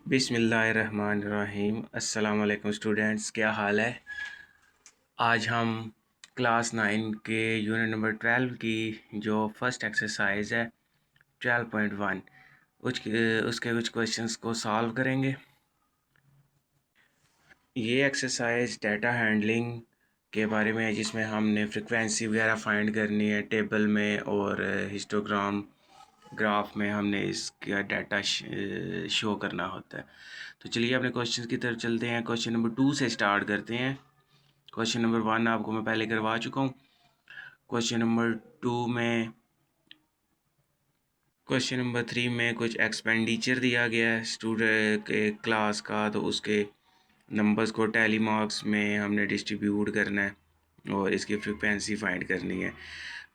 बिस्मिल्लाहिर्रहमानिर्रहीम। अस्सलाम वालेकुम स्टूडेंट्स, क्या हाल है। आज हम क्लास 9 के यूनिट नंबर 12 की जो फर्स्ट एक्सरसाइज है 12.1 उसके कुछ क्वेश्चंस को सॉल्व करेंगे। ये एक्सरसाइज डाटा हैंडलिंग के बारे में है, जिसमें हमने फ्रिक्वेंसी वगैरह फाइंड करनी है टेबल में और हिस्टोग्राम ग्राफ में हमने इसका डाटा शो करना होता है। तो चलिए अपने क्वेश्चन की तरफ चलते हैं। क्वेश्चन नंबर 2 से स्टार्ट करते हैं। क्वेश्चन नंबर 1 आपको मैं पहले करवा चुका हूँ। क्वेश्चन नंबर 2 में क्वेश्चन नंबर 3 में कुछ एक्सपेंडिचर दिया गया है स्टूडेंट के क्लास का, तो उसके नंबर्स को टैली मार्क्स में हमने डिस्ट्रीब्यूट करना है और इसकी फ्रिक्वेंसी फाइंड करनी है।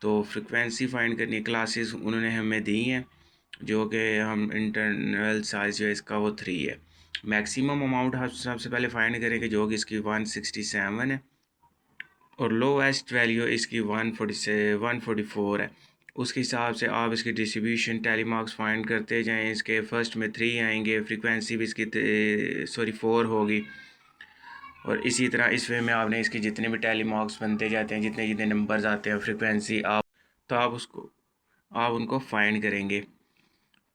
तो फ्रिक्वेंसी फाइंड करनी है, क्लासेस उन्होंने हमें दी हैं जो कि हम इंटरनल साइज जो है इसका वो 3 है। मैक्सिमम अमाउंट हम सबसे पहले फाइंड करेंगे जो कि इसकी 167 है और लोएस्ट वैल्यू इसकी 144 है। उसके हिसाब से आप इसकी डिस्ट्रीब्यूशन टैली मार्क्स फाइंड करते जाएं। इसके फर्स्ट में 3 आएंगे, फ्रीक्वेंसी भी इसकी 4 होगी और इसी तरह इस वे में आपने इसके जितने भी टैली मार्क्स बनते जाते हैं, जितने जितने नंबर्स आते हैं फ्रीक्वेंसी आप उसको आप उनको फाइंड करेंगे।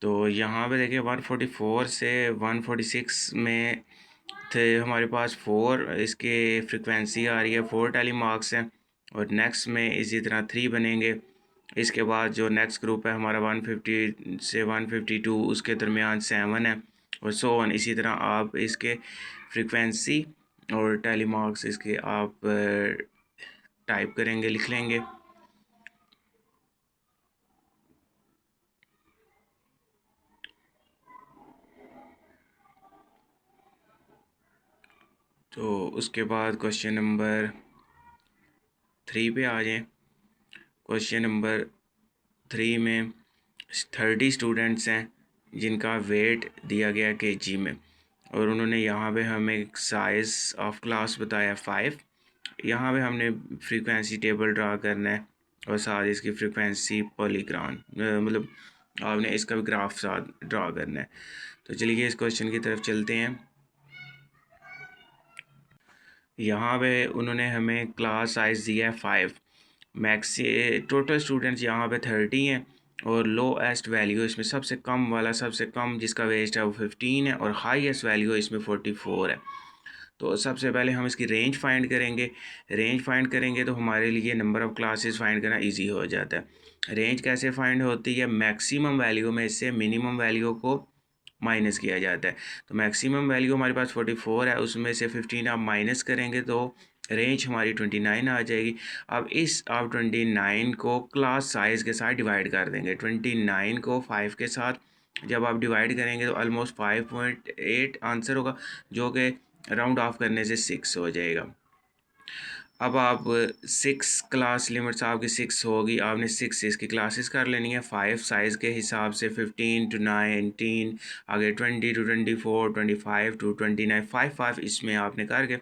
तो यहाँ पे देखिए 144 से 146 में थे हमारे पास 4 इसके फ्रिक्वेंसी आ रही है, 4 टैली मार्क्स हैं और नेक्स्ट में इसी तरह 3 बनेंगे। इसके बाद जो नेक्स्ट ग्रुप है हमारा 150 से 152 उसके दरमियान 7 है और सो ऑन। इसी तरह आप इसके फ्रिक्वेंसी और टैली मार्क्स इसके आप टाइप करेंगे, लिख लेंगे। तो उसके बाद क्वेश्चन नंबर 3 पे आ जाएं। क्वेश्चन नंबर 3 में 30 स्टूडेंट्स हैं जिनका वेट दिया गया केजी में और उन्होंने यहाँ पे हमें साइज़ ऑफ क्लास बताया 5। यहाँ पे हमने फ्रीक्वेंसी टेबल ड्रा करना है और साथ इसकी फ्रीक्वेंसी पॉलीग्रान मतलब आपने इसका भी ग्राफ साथ ड्रा करना है। तो चलिए इस क्वेश्चन की तरफ चलते हैं। यहाँ पे उन्होंने हमें क्लास साइज़ दिया है 5। मैक्सी टोटल स्टूडेंट्स यहाँ पे 30 हैं और लोएस्ट वैल्यू इसमें सबसे कम वाला, सबसे कम जिसका वेस्ट है वो 15 है और हाईएस्ट वैल्यू इसमें 44 है। तो सबसे पहले हम इसकी रेंज फाइंड करेंगे। रेंज फाइंड करेंगे तो हमारे लिए नंबर ऑफ़ क्लासेस फाइंड करना इजी हो जाता है। रेंज कैसे फाइंड होती है, मैक्सिमम वैल्यू में इससे मिनिमम वैल्यू को माइनस किया जाता है। तो मैक्सिमम वैल्यू हमारे पास 44 है, उसमें से 15 आप माइनस करेंगे तो रेंज हमारी 29 आ जाएगी। अब आप 29 को क्लास साइज़ के साथ डिवाइड कर देंगे। 29 को 5 के साथ जब आप डिवाइड करेंगे तो ऑलमोस्ट 5.8 आंसर होगा, जो कि राउंड ऑफ करने से 6 हो जाएगा। अब आप 6 क्लास लिमिट्स आपकी 6 होगी, आपने 6 इसकी क्लासेस कर लेनी है 5 साइज़ के हिसाब से, 15 to 19, आगे 20 to 24, 25 to 29, 5 इसमें आपने करके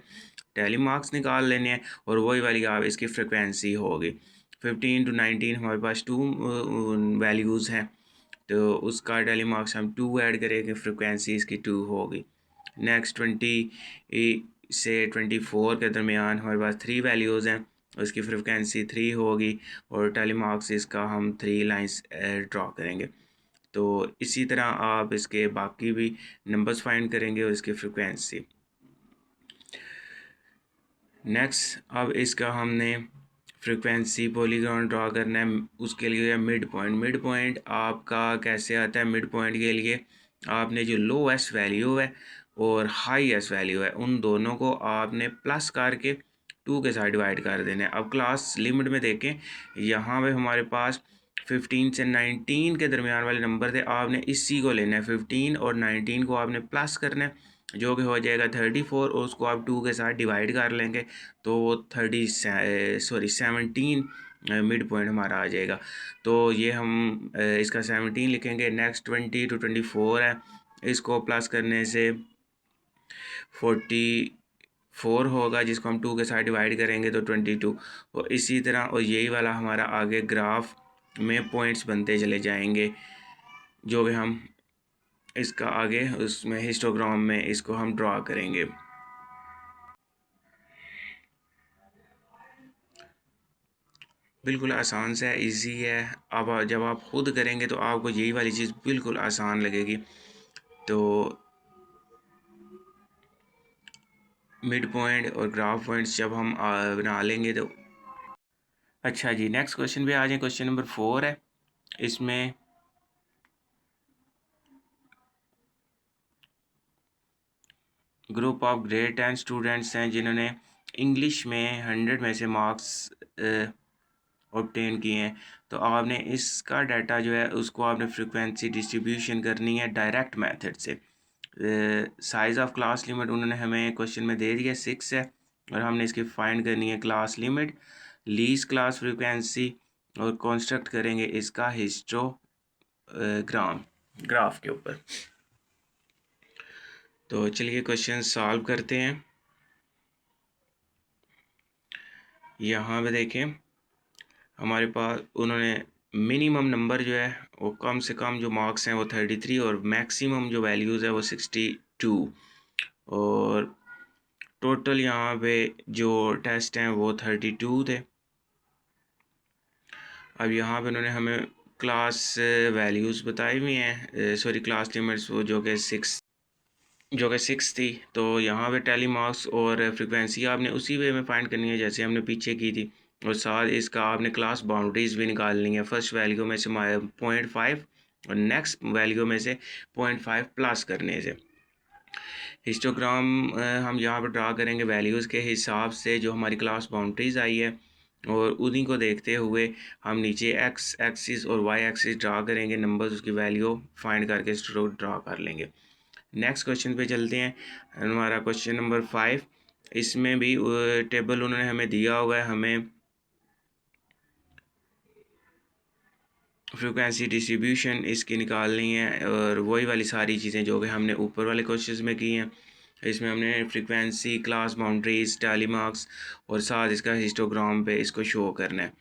टैली मार्क्स निकाल लेने हैं और वही वाली आप इसकी फ्रिक्वेंसी होगी। 15 to 19 हमारे पास 2 वैल्यूज़ हैं, तो उसका टैली मार्क्स हम 2 ऐड करेंगे, फ्रिक्वेंसी इसकी 2 होगी। नेक्स्ट 20 से 24 के दरमियान हमारे पास 3 वैल्यूज़ हैं, उसकी फ्रिक्वेंसी 3 होगी और टैली मार्क्स इसका हम 3 लाइंस ड्रॉ करेंगे। तो इसी तरह आप इसके बाकी भी नंबर्स फाइंड करेंगे और इसकी फ्रिक्वेंसी। नेक्स्ट अब इसका हमने फ्रिक्वेंसी पॉलीगॉन ड्रॉ करना है। उसके लिए मिड पॉइंट आपका कैसे आता है। मिड पॉइंट के लिए आपने जो लोएस्ट वैल्यू है और हाईएस्ट वैल्यू है उन दोनों को आपने प्लस करके 2 के साथ डिवाइड कर देना है। अब क्लास लिमिट में देखें, यहाँ पे हमारे पास 15 से 19 के दरमियान वाले नंबर थे, आपने इसी को लेना है 15 और 19 को आपने प्लस करना है, जो कि हो जाएगा 34 और उसको आप 2 के साथ डिवाइड कर लेंगे तो वो 17 मिड पॉइंट हमारा आ जाएगा। तो ये हम इसका 17 लिखेंगे। नेक्स्ट 20 to 24 है, इसको प्लस करने से 44 होगा, जिसको हम 2 के साथ डिवाइड करेंगे तो 22 और इसी तरह। और यही वाला हमारा आगे ग्राफ में पॉइंट्स बनते चले जाएंगे, जो कि हम इसका आगे उसमें हिस्टोग्राम में इसको हम ड्रा करेंगे। बिल्कुल आसान सा है, इजी है। अब जब आप खुद करेंगे तो आपको यही वाली चीज़ बिल्कुल आसान लगेगी। तो मिड पॉइंट और ग्राफ पॉइंट्स जब हम बना लेंगे तो अच्छा जी, नेक्स्ट क्वेश्चन पे आ जाए। क्वेश्चन नंबर 4 है। इसमें ग्रुप ऑफ ग्रेड 10 स्टूडेंट्स हैं जिन्होंने इंग्लिश में 100 में से मार्क्स ऑब्टेन किए हैं। तो आपने इसका डाटा जो है उसको आपने फ्रिक्वेंसी डिस्ट्रीब्यूशन करनी है डायरेक्ट मेथड से। साइज़ ऑफ क्लास लिमिट उन्होंने हमें क्वेश्चन में दे दिया 6 है, और हमने इसकी फाइंड करनी है class limit, least class frequency, और कंस्ट्रक्ट करेंगे इसका हिस्टोग्राम ग्राफ के ऊपर। तो चलिए क्वेश्चन सॉल्व करते हैं। यहाँ पे देखें हमारे पास उन्होंने मिनिमम नंबर जो है वो कम से कम जो मार्क्स हैं वो 33 और मैक्सिमम जो वैल्यूज़ है वो 62, और टोटल यहाँ पे जो टेस्ट हैं वो 32 थे। अब यहाँ पे उन्होंने हमें क्लास वैल्यूज़ बताई हुई हैं, सॉरी क्लास लिमिट्स, वो जो कि 6 थी। तो यहाँ पे टैली मार्क्स और फ्रिक्वेंसी आपने उसी वे में फाइंड करनी है जैसे हमने पीछे की थी, और साथ इसका आपने क्लास बाउंड्रीज भी निकालनी है। फर्स्ट वैल्यू में से 0.5 और नेक्स्ट वैल्यू में से 0.5 प्लस करने से। हिस्टोग्राम हम यहाँ पर ड्रा करेंगे वैल्यूज़ के हिसाब से जो हमारी क्लास बाउंड्रीज आई है, और उन्हीं को देखते हुए हम नीचे एक्स एक्सिस और वाई एक्सिस ड्रा करेंगे, नंबर्स उसकी वैल्यू फाइंड करके ड्रा कर लेंगे। नेक्स्ट क्वेश्चन पे चलते हैं। हमारा क्वेश्चन नंबर 5, इसमें भी टेबल उन्होंने हमें दिया हुआ है, हमें फ्रिक्वेंसी डिस्ट्रीब्यूशन इसकी निकालनी है, और वही वाली सारी चीज़ें जो कि हमने ऊपर वाले क्वेश्चन में की हैं। इसमें हमने frequency, class boundaries, tally marks और साथ इसका हिस्टोग्राम पे इसको शो करना है।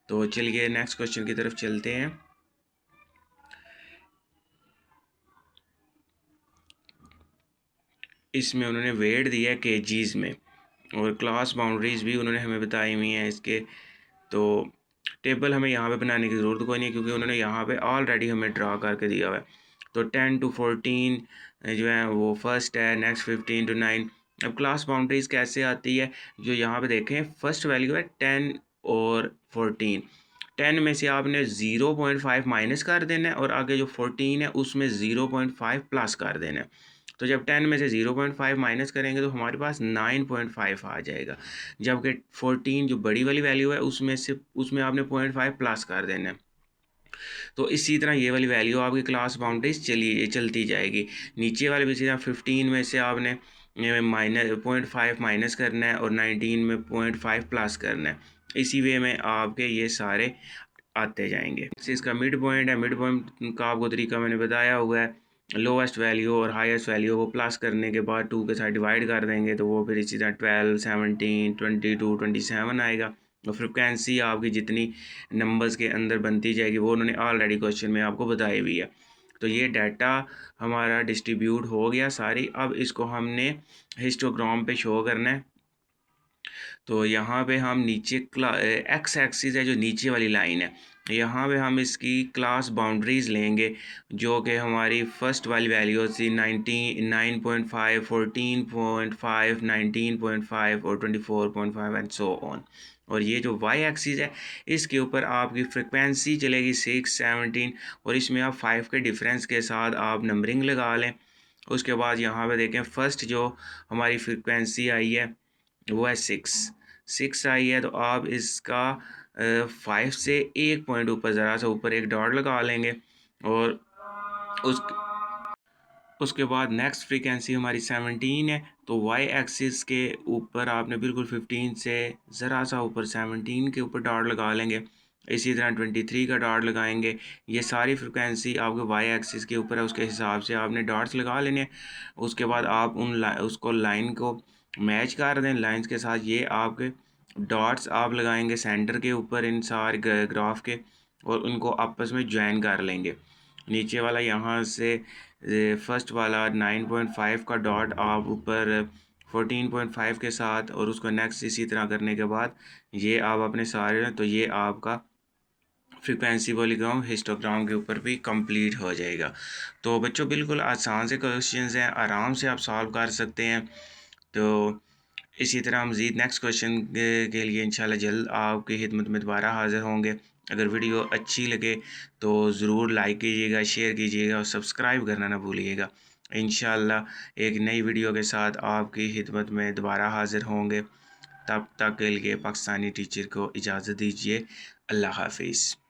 तो चलिए नेक्स्ट क्वेश्चन की तरफ चलते हैं। इसमें उन्होंने वेट दिया है केजीज़ में, और क्लास बाउंड्रीज़ भी उन्होंने हमें बताई हुई हैं इसके। तो टेबल हमें यहाँ पे बनाने की ज़रूरत कोई नहीं है, क्योंकि उन्होंने यहाँ पे ऑलरेडी हमें ड्रा करके दिया हुआ है। तो 10 to 14 जो है वो फर्स्ट है, नेक्स्ट 15 to 9। अब क्लास बाउंड्रीज़ कैसे आती है, जो यहाँ पे देखें फर्स्ट वैल्यू है 10 और 14। 10 में से आपने 0.5 माइनस कर देना है, और आगे जो 14 है उसमें 0.5 प्लस कर देना है। तो जब 10 में से 0.5 माइनस करेंगे तो हमारे पास 9.5 आ जाएगा, जबकि 14 जो बड़ी वाली वैल्यू है उसमें आपने 0.5 प्लस कर देना है। तो इसी तरह ये वाली वैल्यू आपकी क्लास बाउंड्रीज चलती जाएगी। नीचे वाले भी इसी तरह 15 में से आपने माइनस 0.5 माइनस करना है, और 19 में 0.5 प्लस करना है। इसी वे में आपके ये सारे आते जाएंगे। इसका मिड पॉइंट है, मिड पॉइंट का आपको तरीका मैंने बताया हुआ है। लोवेस्ट वैल्यू और हाईएस्ट वैल्यू को प्लस करने के बाद 2 के साथ डिवाइड कर देंगे, तो वो फिर इसी तरह 12, 17, 22, 27 आएगा। और फ्रिक्वेंसी आपकी जितनी नंबर्स के अंदर बनती जाएगी वो उन्होंने ऑलरेडी क्वेश्चन में आपको बताई हुई है। तो ये डाटा हमारा डिस्ट्रीब्यूट हो गया सारी। अब इसको हमने हिस्टोग्राम पे शो करना है। तो यहाँ पे हम नीचे एक्स एक्सिस है जो नीचे वाली लाइन है, यहाँ पे हम इसकी क्लास बाउंड्रीज लेंगे, जो कि हमारी फर्स्ट वाली वैल्यू थी 9.5, 14.5, 19.5 और 24.5 एंड सो ऑन। और ये जो वाई एक्सिस है इसके ऊपर आपकी फ्रिक्वेंसी चलेगी 6, 17, और इसमें आप 5 के डिफरेंस के साथ आप नंबरिंग लगा लें। उसके बाद यहाँ पे देखें फर्स्ट जो हमारी फ्रिक्वेंसी आई है वो है 6 आई है, तो आप इसका 5 से एक पॉइंट ऊपर ज़रा सा ऊपर एक डॉट लगा लेंगे, और उस उसके बाद नेक्स्ट फ्रीक्वेंसी हमारी 17 है, तो वाई एक्सिस के ऊपर आपने बिल्कुल 15 से ज़रा सा ऊपर 17 के ऊपर डॉट लगा लेंगे। इसी तरह 23 का डॉट लगाएंगे। ये सारी फ्रिक्वेंसी आपके वाई एक्सिस के ऊपर है, उसके हिसाब से आपने डॉट्स लगा लेने हैं। उसके बाद आप उसको लाइन को मैच कर दें लाइंस के साथ। ये आपके डॉट्स आप लगाएंगे सेंटर के ऊपर इन सारे ग्राफ के, और उनको आपस में ज्वाइन कर लेंगे। नीचे वाला यहाँ से फर्स्ट वाला 9.5 का डॉट आप ऊपर 14.5 के साथ, और उसको नेक्स्ट इसी तरह करने के बाद ये आप अपने सारे, तो ये आपका फ्रीक्वेंसी पॉलीग्राम हिस्टोग्राम के ऊपर भी कंप्लीट हो जाएगा। तो बच्चों बिल्कुल आसान से क्वेश्चंस हैं, आराम से आप सॉल्व कर सकते हैं। तो इसी तरह मज़ीद नेक्स्ट क्वेश्चन के लिए इंशाल्लाह जल्द आपकी खिदमत में दोबारा हाज़िर होंगे। अगर वीडियो अच्छी लगे तो ज़रूर लाइक कीजिएगा, शेयर कीजिएगा और सब्सक्राइब करना ना भूलिएगा। इंशाल्लाह एक नई वीडियो के साथ आपकी खिदमत में दोबारा हाज़िर होंगे। तब तक के लिए पाकिस्तानी टीचर को इजाज़त दीजिए। अल्लाह हाफिज़।